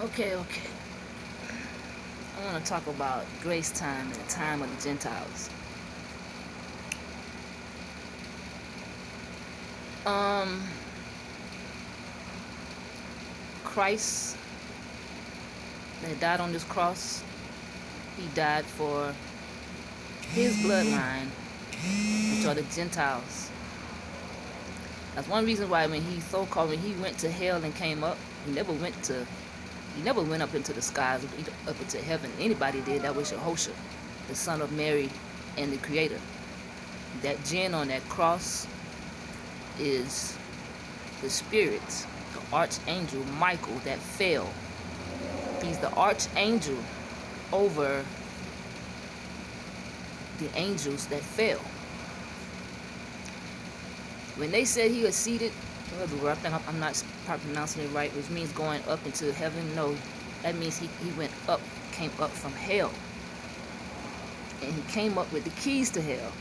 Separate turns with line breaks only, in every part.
Okay. I want to talk about grace time and the time of the Gentiles. Um, Christ that died on this cross, he died for his bloodline, which are the Gentiles. That's one reason why when he went to hell and came up, he never went up into the skies, up into heaven. Anybody did, that was Yehoshua, the son of Mary and the Creator. That gin on that cross is the spirit, the archangel Michael that fell. He's the archangel over the angels that fell. When they said he was seated, I think I'm not probably pronouncing it right, which means going up into heaven. No, that means he went up, came up from hell. And he came up with the keys to hell.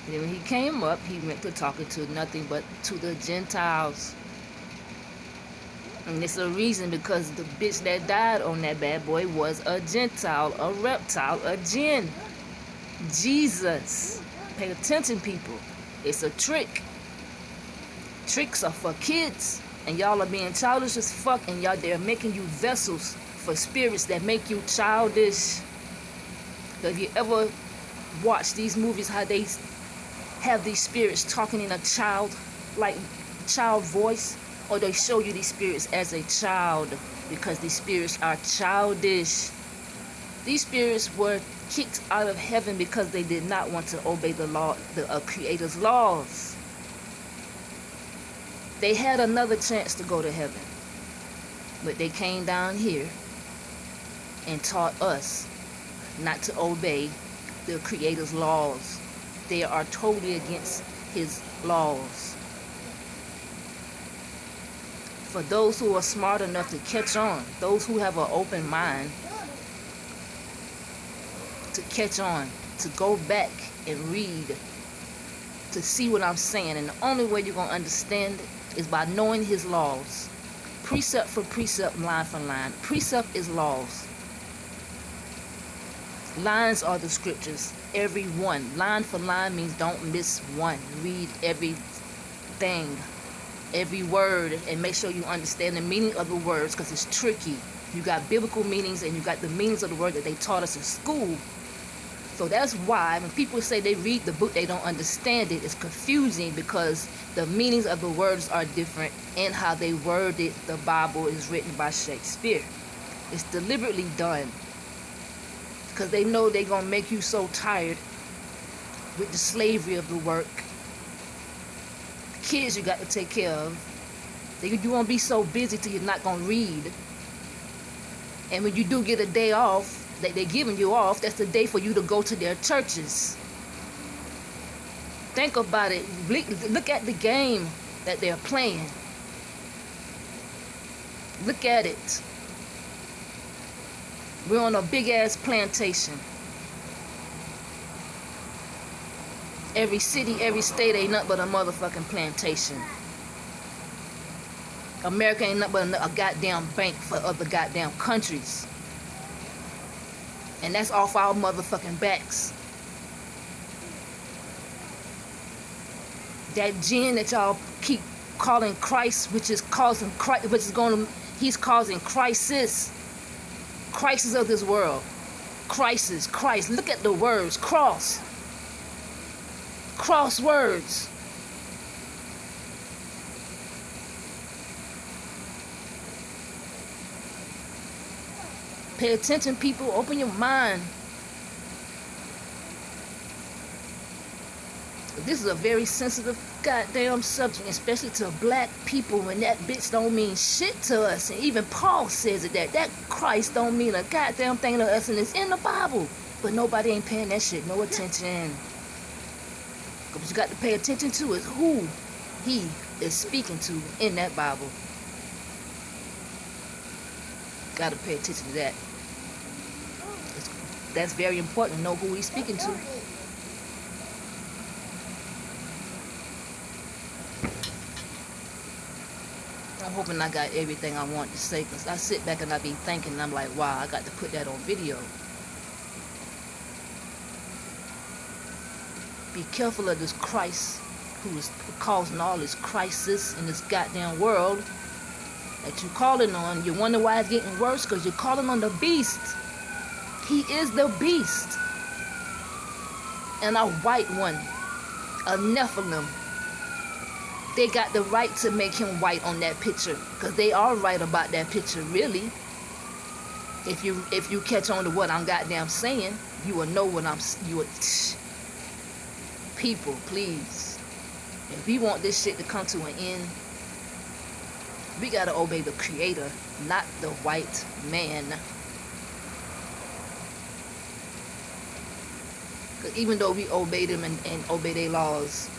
And then when he came up, he went to talking to nothing but to the Gentiles. And it's a reason, because the bitch that died on that bad boy was a Gentile, a reptile, a jinn. Jesus. Pay attention, people. It's a trick. Tricks are for kids, and y'all are being childish as fuck, and they're making you vessels for spirits that make you childish. Have you ever watched these movies, how they have these spirits talking in a child voice, or they show you these spirits as a child, because these spirits are childish. These spirits were kicked out of heaven because they did not want to obey the law, the Creator's laws. They had another chance to go to heaven, but they came down here and taught us not to obey the Creator's laws. They are totally against his laws. For those who are smart enough to catch on, those who have an open mind to catch on, to go back and read, to see what I'm saying. And the only way you're going to understand it is by knowing his laws. Precept for precept, line for line. Precept is laws. Lines are the scriptures, every one. Line for line means don't miss one. Read everything, every word, and make sure you understand the meaning of the words, because it's tricky. You got biblical meanings and you got the meanings of the word that they taught us in school. So that's why when people say they read the book, they don't understand it. It's confusing because the meanings of the words are different, and how they worded the Bible is written by Shakespeare. It's deliberately done because they know they're going to make you so tired with the slavery of the work. Kids you got to take care of. You won't be so busy till you're not going to read. And when you do get a day off, that they're giving you off, that's the day for you to go to their churches. Think about it. Look at the game that they're playing. Look at it. We're on a big ass plantation. Every city, every state ain't nothing but a motherfucking plantation. America ain't nothing but a goddamn bank for other goddamn countries. And that's off our motherfucking backs. That jinn that y'all keep calling Christ, he's causing crisis. Crisis of this world. Crisis, Christ. Look at the words. Cross. Cross words. Pay attention, people. Open your mind. This is a very sensitive goddamn subject, especially to black people, when that bitch don't mean shit to us. And even Paul says it, that Christ don't mean a goddamn thing to us, and it's in the Bible. But nobody ain't paying that shit no attention. What you got to pay attention to is who he is speaking to in that Bible. Got to pay attention to that. That's very important to know who he's speaking to. I'm hoping I got everything I want to say, because I sit back and I be thinking, and I'm like, wow, I got to put that on video. Be careful of this Christ who is causing all this crisis in this goddamn world that you calling on. You wonder why it's getting worse, because you're calling on the beast. He is the beast. And a white one, a Nephilim. They got the right to make him white on that picture, because they are right about that picture, really. If you catch on to what I'm goddamn saying, you will know what people, please. If we want this shit to come to an end, we gotta obey the Creator, not the white man. Because even though we obey them and obey their laws,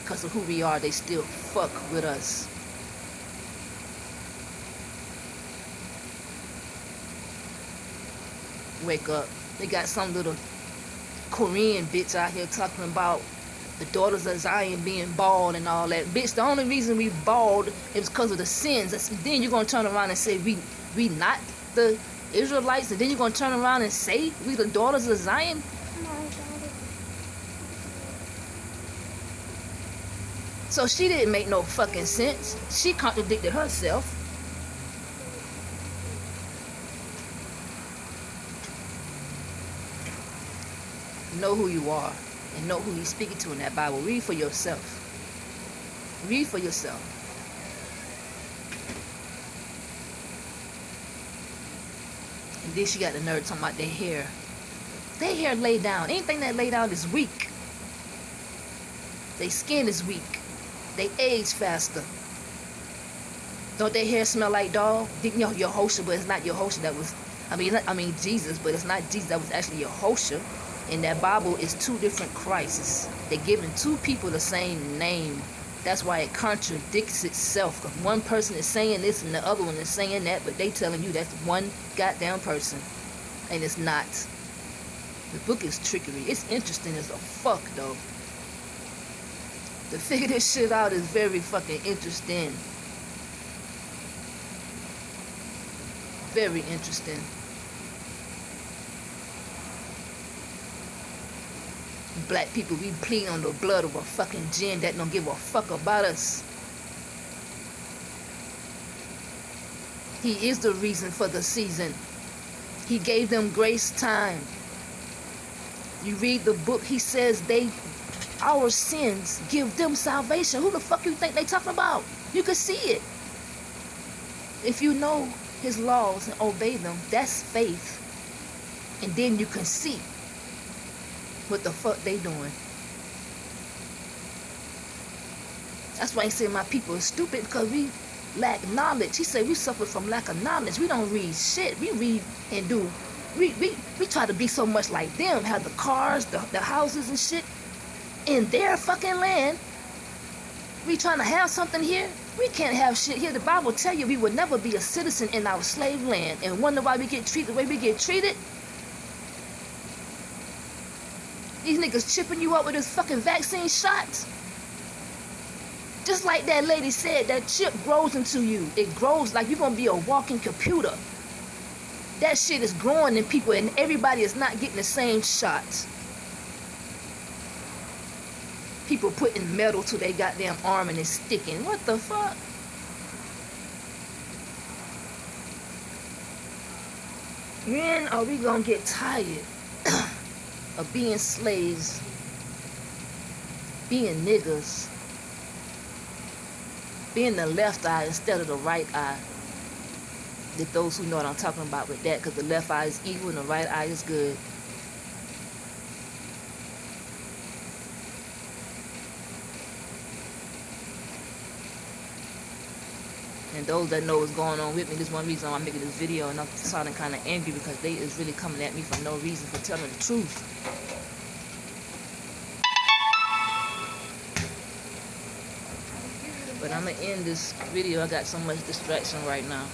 because of who we are, they still fuck with us. Wake up. They got some little Korean bitch out here talking about the daughters of Zion being bald and all that. Bitch, the only reason we bald is because of the sins. Then you're going to turn around and say we not the Israelites, and then you're going to turn around and say we the daughters of Zion? So she didn't make no fucking sense. She contradicted herself. Know who you are and know who you're speaking to in that Bible. Read for yourself. Read for yourself. And then she got the nerve talking about their hair. Their hair laid down. Anything that laid down is weak. Their skin is weak. They age faster. Don't their hair smell like dog? You know, Yehoshua, but it's not Yehoshua that was, I mean Jesus, but it's not Jesus that was actually Yehoshua. In that Bible, it's two different Christs. They're giving two people the same name. That's why it contradicts itself. Because one person is saying this and the other one is saying that, but they telling you that's one goddamn person. And it's not. The book is trickery. It's interesting as a fuck, though. To figure this shit out is very fucking interesting. Very interesting. Black people, we plead on the blood of a fucking jinn that don't give a fuck about us. He is the reason for the season. He gave them grace time. You read the book, he says our sins give them salvation. Who the fuck you think they talking about? You can see it. If you know his laws and obey them, that's faith. And then you can see what the fuck they doing. That's why he said my people are stupid, because we lack knowledge. He said we suffer from lack of knowledge. We don't read shit. We read and do. We try to be so much like them, have the cars, the houses and shit in their fucking land. We trying to have something here. We can't have shit here. The Bible tell you we would never be a citizen in our slave land, and wonder why we get treated the way we get treated. These niggas chipping you up with this fucking vaccine shots. Just like that lady said, that chip grows into you. It grows like you're gonna be a walking computer. That shit is growing in people, and everybody is not getting the same shots. People putting metal to their goddamn arm and it's sticking. What the fuck? When are we gonna get tired of being slaves, being niggas, being the left eye instead of the right eye? That those who know what I'm talking about with that, because the left eye is evil and the right eye is good. And those that know what's going on with me, this is one reason I'm making this video, and I'm sounding kind of angry because they is really coming at me for no reason, for telling the truth. But I'm going to end this video. I got so much distraction right now.